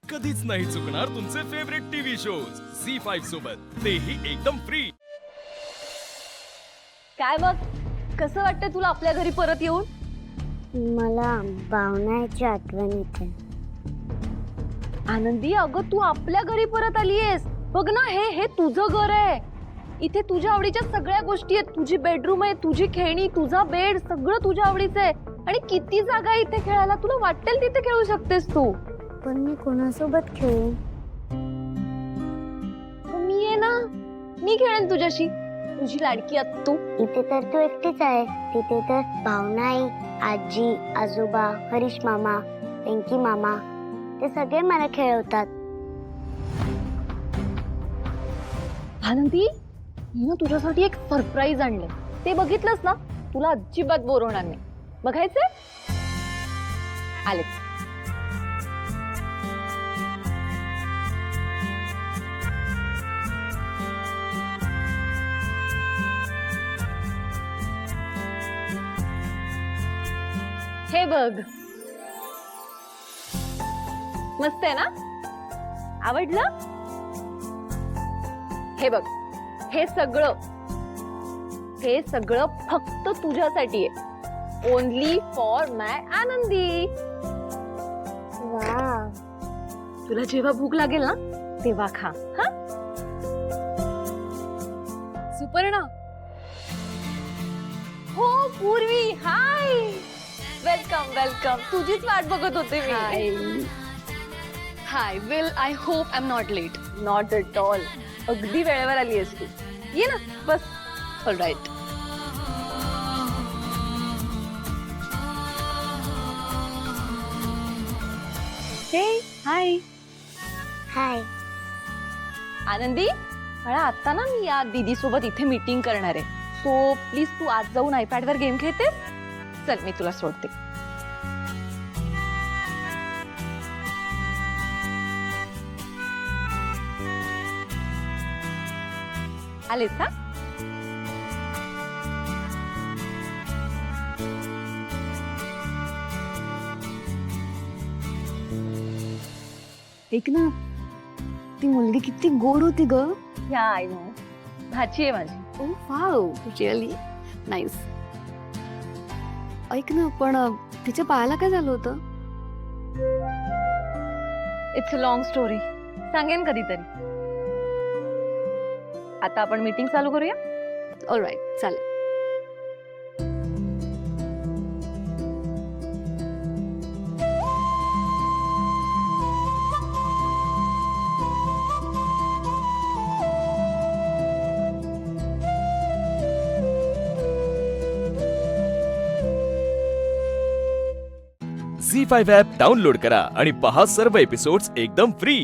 कधीच नाही चुकणार तुमचे फेवरेट टीव्ही शोज झी5 सोबत, तेही एकदम फ्री. काय मग कसं वाटतं तुला आपल्या घरी परत येऊन? मला भावनाची आठवण येते. आनंदी, अगं तू आपल्या घरी परत आलीयस. बघ ना, हे तुझं घर आहे. इथे तुझ्या आवडीच्या सगळ्या गोष्टी आहेत. तुझी बेडरूम आहे, तुझी खेळणी, तुझा बेड, सगळं तुझ्या आवडीचं आहे. आणि किती जागा आहे इथे खेळायला. तुला वाटेल तिथे खेळू शकतेस तू. पण मी कोणासोबत खेळू? मी आहे ना, मी खेळेन तुझ्याशी. तुझी लाडकी आत्तू. इथे तर तू एकटीच आहे. तिथे तर भावना आई, आजी, आजोबा, हरीश मामा, वेंकी मामा, ते सगळे मला खेळवतात. आनंदी, मी ना तुझ्यासाठी एक सरप्राईज आणलंय. ते बघितलंस ना, तुला अजिबात बोर होणार नाही. बघायचंय? आलेच. हे बघ, मस्त आहे ना? आवडलं? हे बघ, हे सगळं फक्त तुझ्यासाठी आहे. ओनली फॉर माय आनंदी. वाव, तुला जेव्हा भूक लागेल ना तेव्हा खा. हा, सुपर्णा. हो पूर्वी, हाय. Welcome welcome. तुझीच वाट बघत होते मी. Hi Will, I hope I am not late. Not at all. अगदी वेळेवर आली आहेस तू. ये ना, बस. All right. हे हाय. हाय. आनंदी, मला आता ना मी या दीदी सोबत इथे मीटिंग करणार आहे. सो प्लीज तू आज जाऊन आयपॅड वर गेम खेळतेस? चल, मी तुला सोडते. आलेस हा? ऐक ना, ती मुलगी किती गोड होती ग. या आय नो, भाची आहे माझी. ओ वाव, रिअली नाईस. ऐक ना, पण तिच्या पायाला काय झालं होतं? It's a long story. सांगेन कधीतरी. आता आपण मीटिंग चालू करूया. ऑल राईट, चालेल. झी5 ॲप डाउनलोड करा आणि पहा सर्व एपिसोड्स एकदम फ्री.